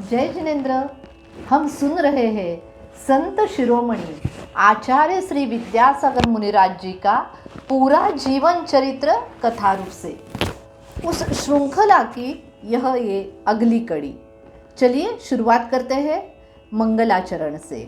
जय जिनेन्द्र। हम सुन रहे हैं संत शिरोमणि आचार्य श्री विद्यासागर मुनिराज जी का पूरा जीवन चरित्र कथा रूप से। उस श्रृंखला की यह ये अगली कड़ी। चलिए शुरुआत करते हैं मंगलाचरण से।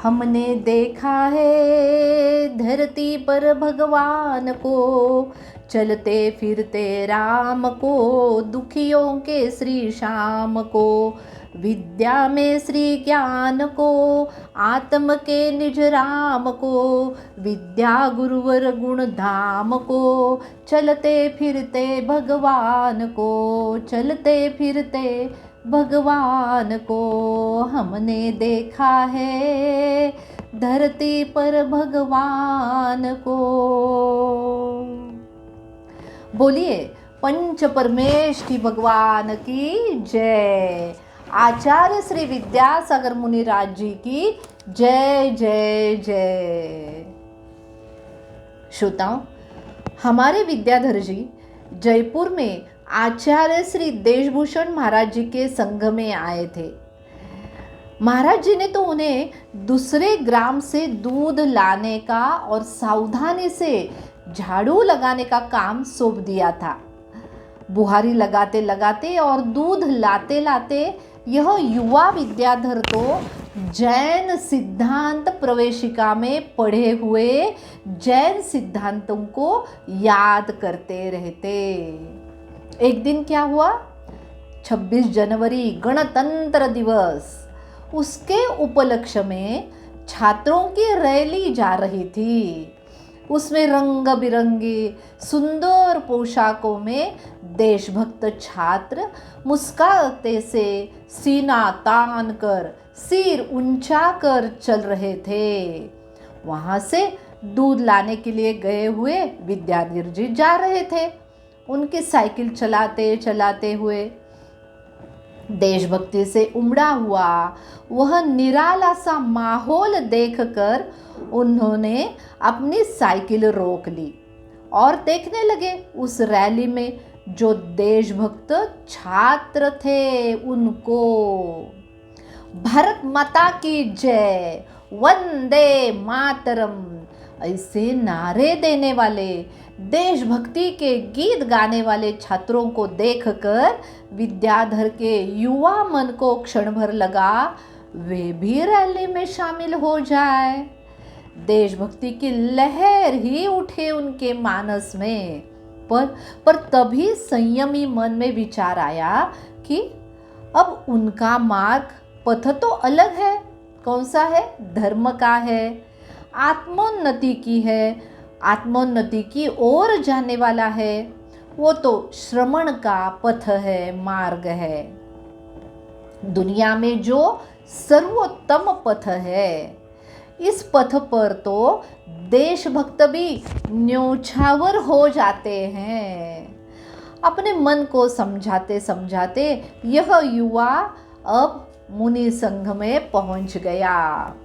हमने देखा है धरती पर भगवान को, चलते फिरते राम को, दुखियों के श्री श्याम को, विद्या में श्री ज्ञान को, आत्म के निज राम को, विद्या गुरुवर गुण धाम को, चलते फिरते भगवान को, चलते फिरते भगवान को। हमने देखा है धरती पर भगवान को। बोलिए पंच परमेष्ठी भगवान की जय। आचार्य श्री विद्यासागर मुनिराज जी की जय जय जय। श्रोताओं, हमारे विद्याधर जी जयपुर में आचार्य श्री देशभूषण महाराज जी के संघ में आए थे। महाराज जी ने तो उन्हें दूसरे ग्राम से दूध लाने का और सावधानी से झाड़ू लगाने का काम सौंप दिया था। बुहारी लगाते लगाते और दूध लाते लाते यह युवा विद्याधर तो जैन सिद्धांत प्रवेशिका में पढ़े हुए जैन सिद्धांतों को याद करते रहते। एक दिन क्या हुआ, 26 जनवरी गणतंत्र दिवस, उसके उपलक्ष्य में छात्रों की रैली जा रही थी। उसमें रंग बिरंगी सुंदर पोशाकों में देशभक्त छात्र मुस्कुराते से सीना तान कर सिर ऊंचा कर चल रहे थे। वहां से दूध लाने के लिए गए हुए विद्याधर जी जा रहे थे। उनकी साइकिल चलाते चलाते हुए देशभक्ति से उमड़ा हुआ वह निराला सा माहौल देखकर उन्होंने अपनी साइकिल रोक ली और देखने लगे उस रैली में जो देशभक्त छात्र थे उनको। भारत माता की जय, वंदे मातरम ऐसे नारे देने वाले, देशभक्ति के गीत गाने वाले छात्रों को देखकर विद्याधर के युवा मन को क्षण भर लगा वे भी रैली में शामिल हो जाए। देशभक्ति की लहर ही उठे उनके मानस में। पर तभी संयमी मन में विचार आया कि अब उनका मार्ग पथ तो अलग है। कौन सा है? धर्म का है, आत्मोन्नति की है, आत्मोन्नति की ओर जाने वाला है। वो तो श्रमण का पथ है, मार्ग है। दुनिया में जो सर्वोत्तम पथ है, इस पथ पर तो देशभक्त भी न्योछावर हो जाते हैं। अपने मन को समझाते समझाते यह युवा अब मुनि संघ में पहुंच गया।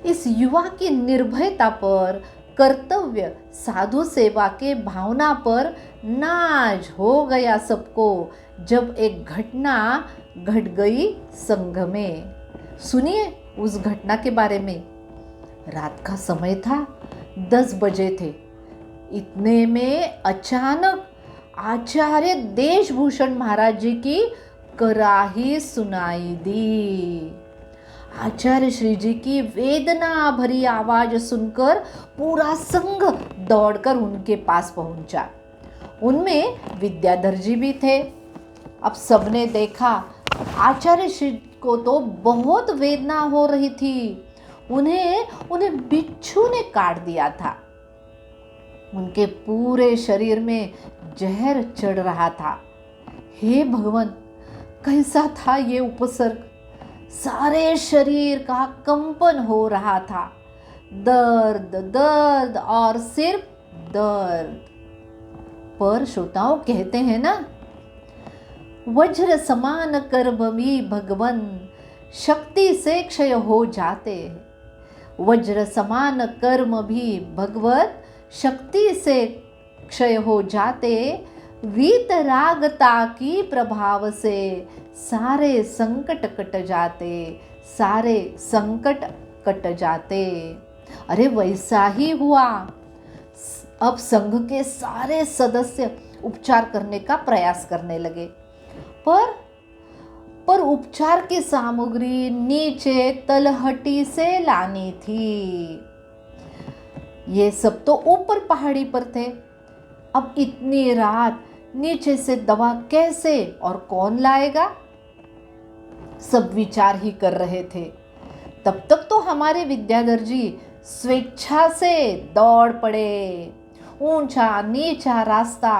इस युवा की निर्भयता पर, कर्तव्य साधु सेवा के भावना पर नाज हो गया सबको जब एक घटना घट गई संघ में। सुनिए उस घटना के बारे में। रात का समय था, 10 बजे थे। इतने में अचानक आचार्य देशभूषण महाराज जी की कराही सुनाई दी। आचार्य श्री जी की वेदना भरी आवाज सुनकर पूरा संघ दौड़कर उनके पास पहुंचा। उनमें विद्याधर जी भी थे। अब सबने देखा आचार्य श्री को तो बहुत वेदना हो रही थी। उन्हें बिच्छू ने काट दिया था। उनके पूरे शरीर में जहर चढ़ रहा था। हे भगवान, कैसा था ये उपसर्ग। सारे शरीर का कंपन हो रहा था। दर्द दर्द और सिर्फ दर्द। पर श्रोताओं कहते हैं ना, वज्र समान कर्म भी भगवन शक्ति से क्षय हो जाते हैं। वज्र समान कर्म भी भगवत शक्ति से क्षय हो जाते, वीतरागता की प्रभाव से सारे संकट कट जाते, सारे संकट कट जाते। अरे वैसा ही हुआ। अब संघ के सारे सदस्य उपचार करने का प्रयास करने लगे, पर उपचार की सामग्री नीचे तलहटी से लानी थी। ये सब तो ऊपर पहाड़ी पर थे। अब इतनी रात नीचे से दवा कैसे और कौन लाएगा, सब विचार ही कर रहे थे। तब तक तो हमारे विद्याधर जी स्वेच्छा से दौड़ पड़े। ऊंचा नीचा रास्ता,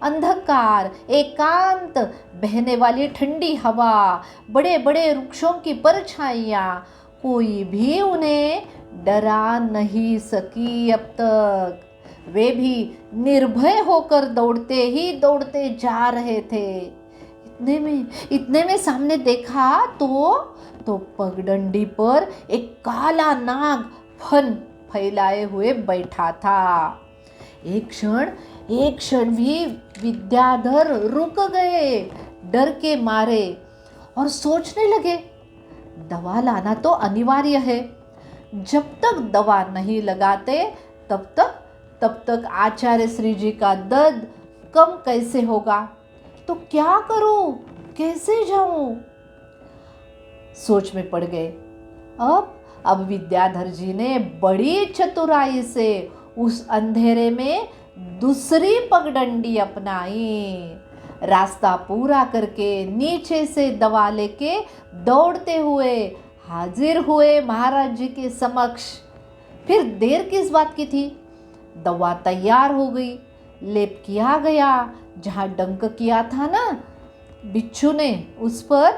अंधकार, एकांत, बहने वाली ठंडी हवा, बड़े बड़े वृक्षों की परछाइयाँ, कोई भी उन्हें डरा नहीं सकी अब तक। वे भी निर्भय होकर दौड़ते ही दौड़ते जा रहे थे। इतने में सामने देखा तो पगडंडी पर एक काला नाग फन फैलाए हुए बैठा था। एक क्षण भी विद्याधर रुक गए डर के मारे और सोचने लगे, दवा लाना तो अनिवार्य है। जब तक दवा नहीं लगाते तब तक आचार्य श्री जी का दर्द कम कैसे होगा। तो क्या करूं, कैसे जाऊं, सोच में पड़ गए। अब विद्याधर जी ने बड़ी चतुराई से उस अंधेरे में दूसरी पगडंडी अपनाई। रास्ता पूरा करके नीचे से दवा लेके दौड़ते हुए हाजिर हुए महाराज जी के समक्ष। फिर देर किस बात की थी, दवा तैयार हो गई, लेप किया गया। जहां डंक किया था ना बिच्छू ने, उस पर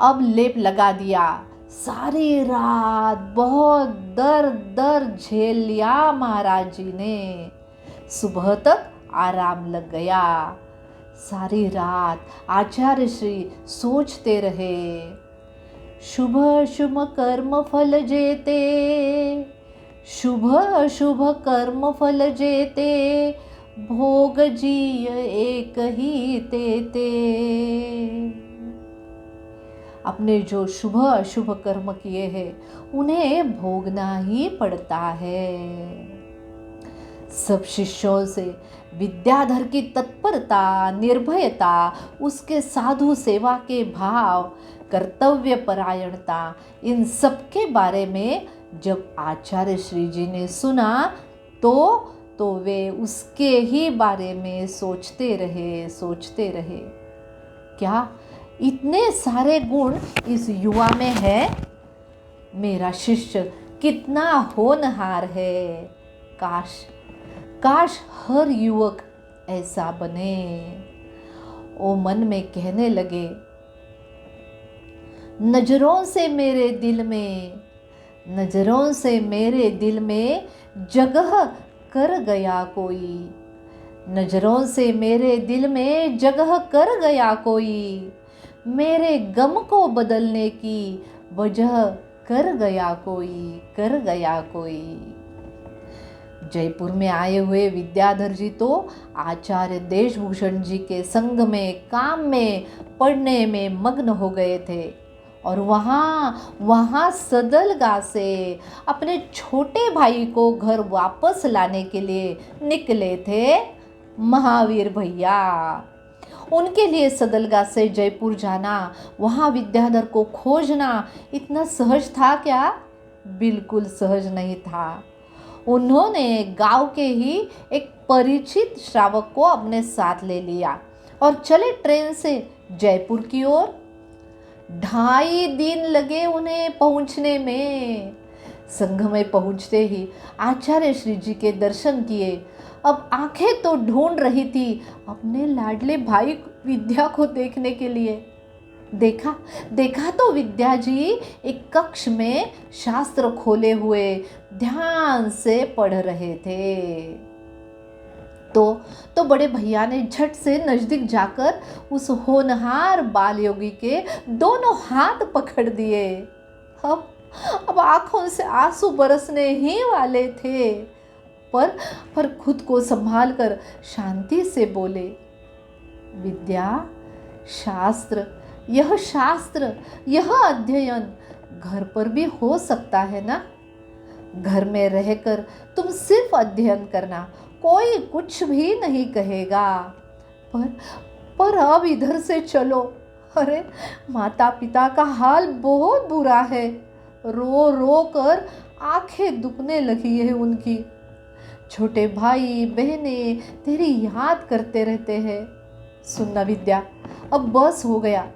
अब लेप लगा दिया। सारी रात बहुत दर्द झेल लिया महाराज जी ने। सुबह तक आराम लग गया। सारी रात आचार्य श्री सोचते रहे, शुभ शुभ कर्म फल जेते, शुभ शुभ कर्म फल जेते, भोग जिय एक ही तेते। अपने जो शुभ अशुभ कर्म किए हैं उन्हें भोगना ही पड़ता है। सब शिष्यों से विद्याधर की तत्परता, निर्भयता, उसके साधु सेवा के भाव, कर्तव्य परायणता, इन सब के बारे में जब आचार्य श्री जी ने सुना तो वे उसके ही बारे में सोचते रहे। क्या इतने सारे गुण इस युवा में है, मेरा शिष्य कितना होनहार है। काश हर युवक ऐसा बने। ओ मन में कहने लगे, नजरों से मेरे दिल में जगह कर गया कोई, नजरों से मेरे दिल में जगह कर गया कोई, मेरे गम को बदलने की वजह कर गया कोई। जयपुर में आए हुए विद्याधर जी तो आचार्य देशभूषण जी के संग में, काम में, पढ़ने में मग्न हो गए थे। और वहाँ सदलगा से अपने छोटे भाई को घर वापस लाने के लिए निकले थे महावीर भैया। उनके लिए सदलगा से जयपुर जाना, वहाँ विद्याधर को खोजना इतना सहज था क्या? बिल्कुल सहज नहीं था। उन्होंने गांव के ही एक परिचित श्रावक को अपने साथ ले लिया और चले ट्रेन से जयपुर की ओर। 2.5 दिन लगे उन्हें पहुंचने में। संघ में पहुंचते ही आचार्य श्री जी के दर्शन किए। अब आंखें तो ढूंढ रही थी अपने लाडले भाई विद्या को देखने के लिए। देखा तो विद्या जी एक कक्ष में शास्त्र खोले हुए ध्यान से पढ़ रहे थे। तो बड़े भैया ने झट से नजदीक जाकर उस होनहार बाल योगी के दोनों हाथ पकड़ दिए। अब आंखों से आंसू बरसने ही वाले थे, पर खुद को संभाल कर शांति से बोले, विद्या, शास्त्र, यह अध्ययन घर पर भी हो सकता है ना। घर में रहकर तुम सिर्फ अध्ययन करना, कोई कुछ भी नहीं कहेगा। पर अब इधर से चलो। अरे माता पिता का हाल बहुत बुरा है, रो रो कर आंखें दुखने लगी है उनकी। छोटे भाई बहने तेरी याद करते रहते हैं। सुनना विद्या, अब बस हो गया,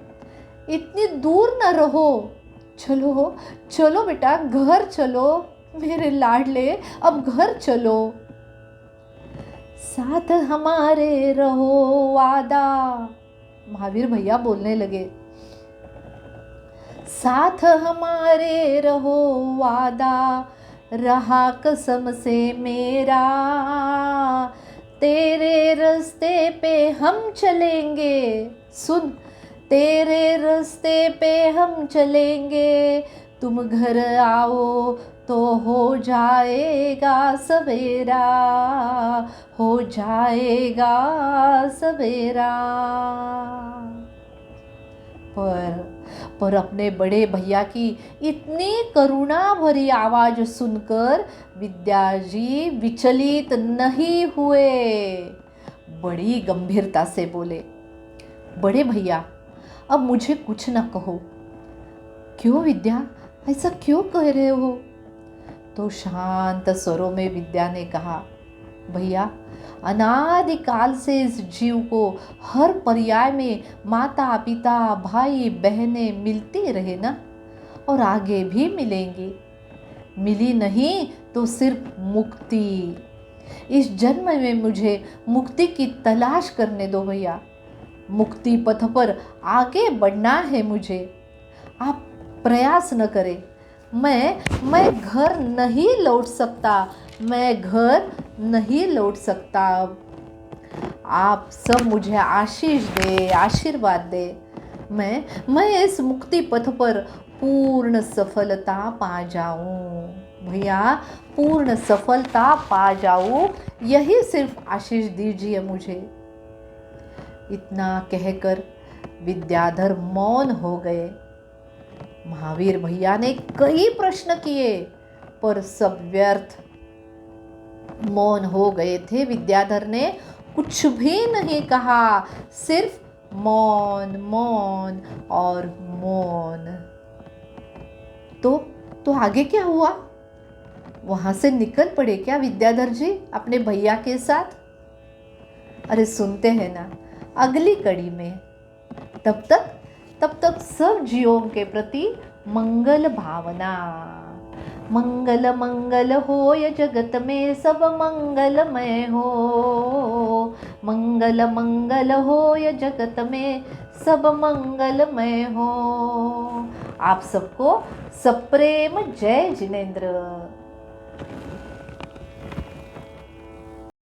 इतनी दूर न रहो। चलो चलो बेटा, घर चलो मेरे लाडले, अब घर चलो। साथ हमारे रहो वादा, महावीर भैया बोलने लगे, साथ हमारे रहो वादा, रहा कसम से मेरा, तेरे रास्ते पे हम चलेंगे। सुन, तेरे रास्ते पे हम चलेंगे, तुम घर आओ तो हो जाएगा सवेरा, हो जाएगा सवेरा। पर अपने बड़े भैया की इतनी करुणा भरी आवाज सुनकर विद्याजी विचलित नहीं हुए, बड़ी गंभीरता से बोले, बड़े भैया अब मुझे कुछ न कहो। क्यों विद्या, ऐसा क्यों कह रहे हो? तो शांत स्वरों में विद्या ने कहा, भैया अनादिकाल से इस जीव को हर पर्याय में माता पिता भाई बहनें मिलती रहे ना, और आगे भी मिलेंगी। मिली नहीं तो सिर्फ मुक्ति। इस जन्म में मुझे मुक्ति की तलाश करने दो भैया, मुक्ति पथ पर आगे बढ़ना है मुझे। आप प्रयास न करें, मैं घर नहीं लौट सकता, मैं घर नहीं लौट सकता। आप सब मुझे आशीष दे, आशीर्वाद दे, मैं इस मुक्ति पथ पर पूर्ण सफलता पा जाऊं भैया, पूर्ण सफलता पा जाऊं, यही सिर्फ आशीष दीजिए मुझे। इतना कहकर विद्याधर मौन हो गए। महावीर भैया ने कई प्रश्न किए पर सब व्यर्थ। मौन हो गए थे। विद्याधर ने कुछ भी नहीं कहा, सिर्फ मौन मौन और मौन। तो आगे क्या हुआ? वहां से निकल पड़े क्या विद्याधर जी अपने भैया के साथ? अरे सुनते हैं ना अगली कड़ी में। तब तक सब जीवों के प्रति मंगल भावना। मंगल मंगल होय जगत में सब मंगलमय हो, मंगल मंगल होय जगत में सब मंगलमय हो। आप सबको सप्रेम जय जिनेंद्र।